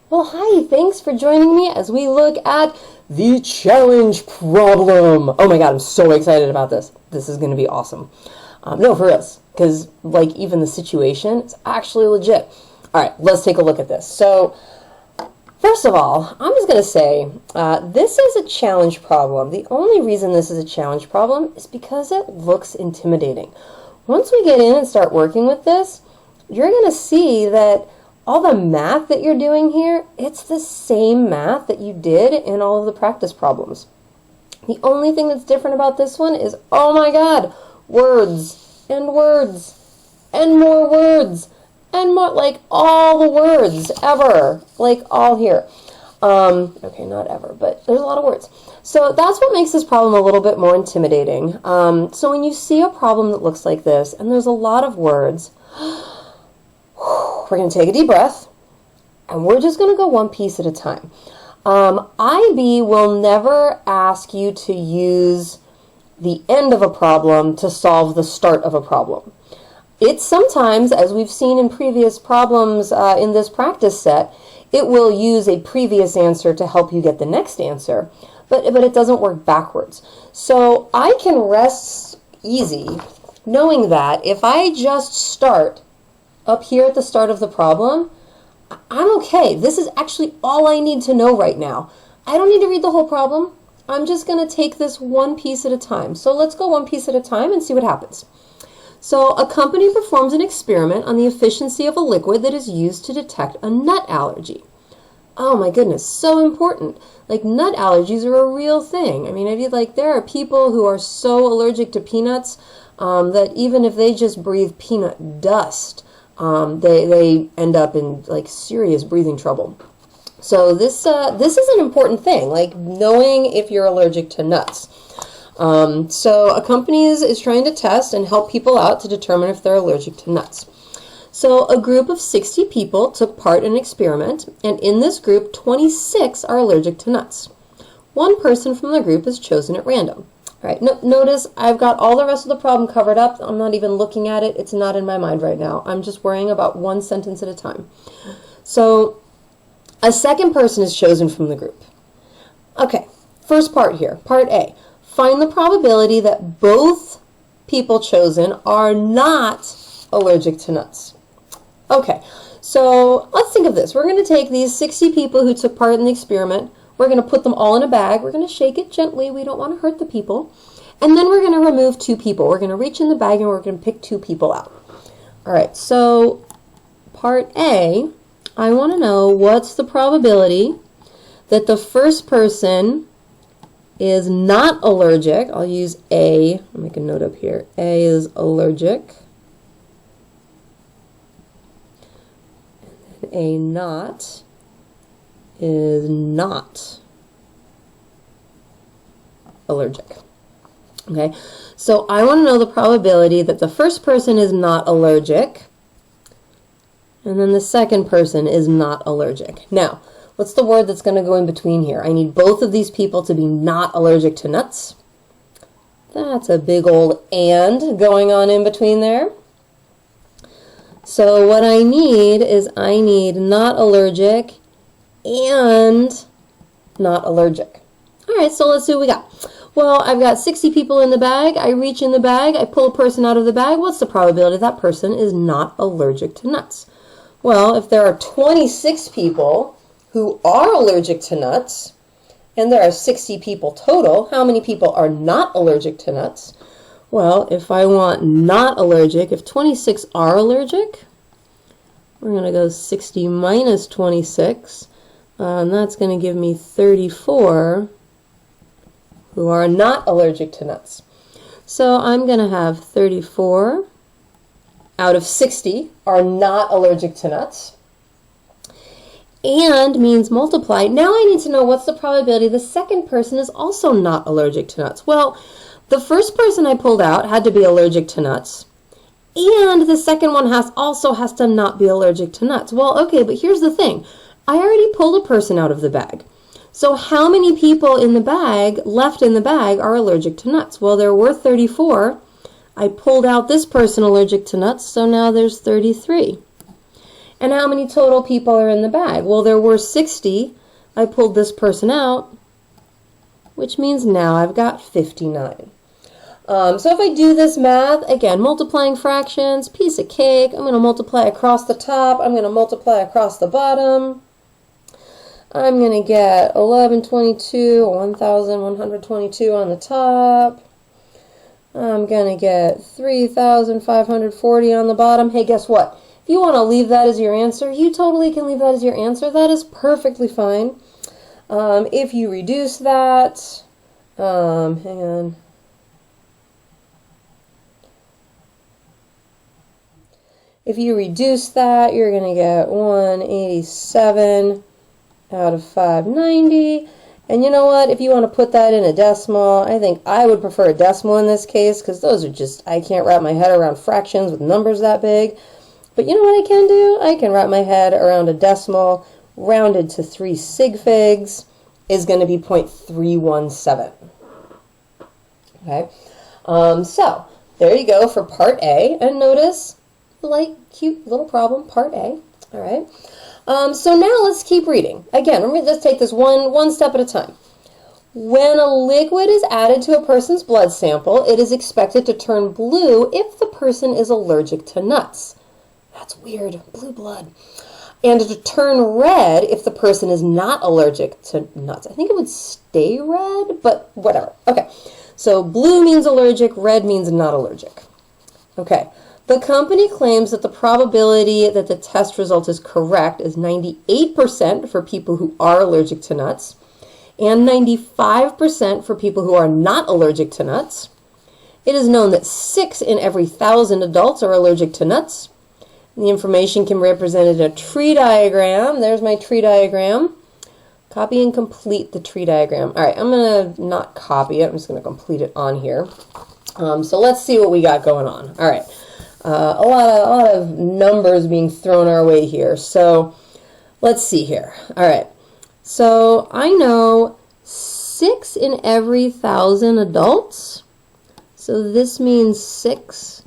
Well, hi, thanks for joining me as we look at the challenge problem. Oh my god, I'm so excited about this. This is going to be awesome. No, for us, because like even the situation, it's actually legit. All right, let's take a look at this. So, first of all, I'm just going to say this is a challenge problem. The only reason this is a challenge problem is because it looks intimidating. Once we get in and start working with this, you're going to see that all the math that you're doing here, it's the same math that you did in all of the practice problems. The only thing that's different about this one is, oh my god, words and words and more words and more, like all the words ever, like all here. Okay, not ever, but there's a lot of words. So that's what makes this problem a little bit more intimidating. So when you see a problem that looks like this and there's a lot of words, we're going to take a deep breath, and we're just going to go one piece at a time. IB will never ask you to use the end of a problem to solve the start of a problem. It sometimes, as we've seen in previous problems in this practice set, it will use a previous answer to help you get the next answer, but it doesn't work backwards. So I can rest easy knowing that if I just start up here at the start of the problem, I'm okay. This is actually all I need to know right now. I don't need to read the whole problem. I'm just going to take this one piece at a time. So let's go one piece at a time and see what happens. So a company performs an experiment on the efficiency of a liquid that is used to detect a nut allergy. Oh my goodness, so important. Like, nut allergies are a real thing. I mean, there are people who are so allergic to peanuts that even if they just breathe peanut dust, they end up in like serious breathing trouble. So this is an important thing, like knowing if you're allergic to nuts. So a company is trying to test and help people out to determine if they're allergic to nuts. So a group of 60 people took part in an experiment, and in this group, 26 are allergic to nuts. One person from the group is chosen at random. All right, notice I've got all the rest of the problem covered up. I'm not even looking at it. It's not in my mind right now. I'm just worrying about one sentence at a time. So a second person is chosen from the group. Okay, first part here, part A. Find the probability that both people chosen are not allergic to nuts. Okay, so let's think of this. We're going to take these 60 people who took part in the experiment. We're going to put them all in a bag. We're going to shake it gently. We don't want to hurt the people. And then we're going to remove 2 people. We're going to reach in the bag and we're going to pick 2 people out. All right, so part A, I want to know what's the probability that the first person is not allergic. I'll use A. I'll make a note up here. A is allergic. And then A not is not allergic. Okay, so I want to know the probability that the first person is not allergic and then the second person is not allergic. Now, what's the word that's going to go in between here? I need both of these people to be not allergic to nuts. That's a big old and going on in between there. So what I need is I need not allergic and not allergic. All right, so let's see what we got. Well, I've got 60 people in the bag. I reach in the bag. I pull a person out of the bag. What's the probability that person is not allergic to nuts? Well, if there are 26 people who are allergic to nuts, and there are 60 people total, how many people are not allergic to nuts? Well, if I want not allergic, if 26 are allergic, we're going to go 60 minus 26. And that's going to give me 34 who are not allergic to nuts. So I'm going to have 34 out of 60 are not allergic to nuts. And means multiply. Now I need to know what's the probability the second person is also not allergic to nuts. Well, the first person I pulled out had to be allergic to nuts. And the second one also has to not be allergic to nuts. Well, okay, but here's the thing. I already pulled a person out of the bag. So how many people in the bag, left in the bag, are allergic to nuts? Well, there were 34. I pulled out this person allergic to nuts, so now there's 33. And how many total people are in the bag? Well, there were 60. I pulled this person out, which means now I've got 59. So if I do this math, again, multiplying fractions, piece of cake, I'm going to multiply across the top, I'm going to multiply across the bottom. I'm going to get 1122, 1,122 on the top. I'm going to get 3,540 on the bottom. Hey, guess what? If you want to leave that as your answer, you totally can leave that as your answer. That is perfectly fine. If you reduce that, hang on. If you reduce that, you're going to get 187 out of 590. And you know what? If you want to put that in a decimal, I think I would prefer a decimal in this case because those are just, I can't wrap my head around fractions with numbers that big. But you know what I can do? I can wrap my head around a decimal rounded to 3 sig figs is going to be 0.317. Okay, so there you go for part A. And notice, like, cute little problem, part A. All right. So now let's keep reading. Again, let's take this one step at a time. When a liquid is added to a person's blood sample, it is expected to turn blue if the person is allergic to nuts. That's weird, blue blood. And to turn red if the person is not allergic to nuts. I think it would stay red, but whatever. Okay, so blue means allergic, red means not allergic. Okay. The company claims that the probability that the test result is correct is 98% for people who are allergic to nuts and 95% for people who are not allergic to nuts. It is known that 6 in every 1,000 adults are allergic to nuts. The information can be represented in a tree diagram. There's my tree diagram. Copy and complete the tree diagram. All right, I'm going to not copy it. I'm just going to complete it on here. So let's see what we got going on. All right. A lot of numbers being thrown our way here. So let's see here. All right. So I know 6 in every 1,000 adults. So this means 6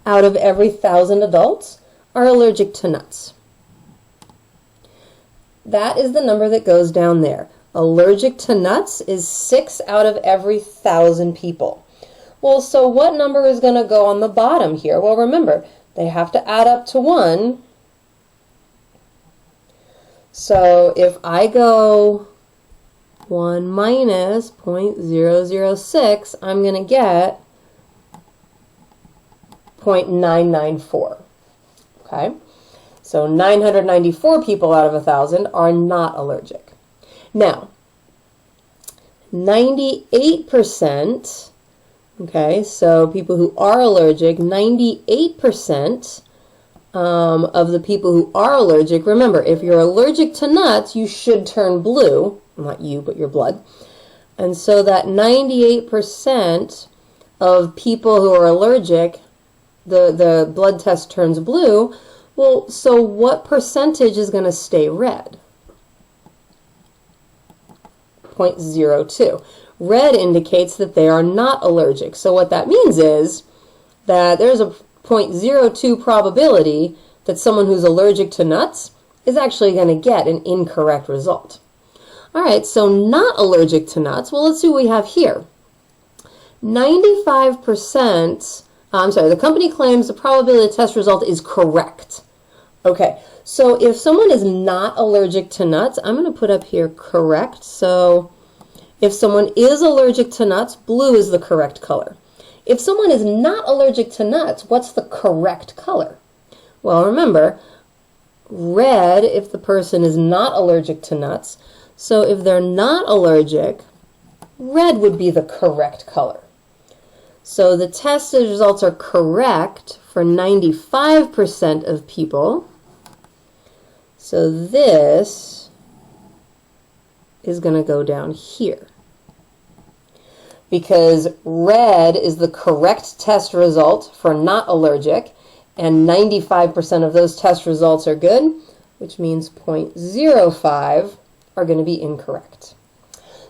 out of every 1,000 adults are allergic to nuts. That is the number that goes down there. Allergic to nuts is 6 out of every 1,000 people. Well, so what number is going to go on the bottom here? Well, remember, they have to add up to 1. So if I go 1 minus 0.006, I'm going to get 0.994. Okay? So 994 people out of 1,000 are not allergic. Now, 98%... Okay, so people who are allergic, 98% of the people who are allergic, remember, if you're allergic to nuts, you should turn blue. Not you, but your blood. And so that 98% of people who are allergic, the blood test turns blue. Well, so what percentage is going to stay red? 0.02. Red indicates that they are not allergic. So what that means is that there's a 0.02 probability that someone who's allergic to nuts is actually going to get an incorrect result. All right, so not allergic to nuts. Well, let's see what we have here. 95%, the company claims the probability of the test result is correct. Okay, so if someone is not allergic to nuts, I'm going to put up here correct. So if someone is allergic to nuts, blue is the correct color. If someone is not allergic to nuts, what's the correct color? Well, remember, red if the person is not allergic to nuts. So if they're not allergic, red would be the correct color. So the test results are correct for 95% of people. So this is going to go down here. Because red is the correct test result for not allergic, and 95% of those test results are good, which means 0.05 are going to be incorrect.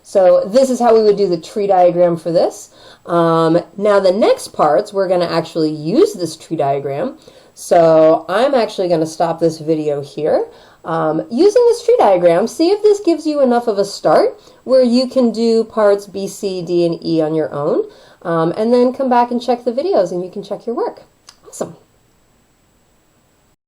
So this is how we would do the tree diagram for this. Now the next parts, we're going to actually use this tree diagram. So I'm actually going to stop this video here. Using this tree diagram, see if this gives you enough of a start where you can do parts B, C, D, and E on your own, and then come back and check the videos and you can check your work. Awesome.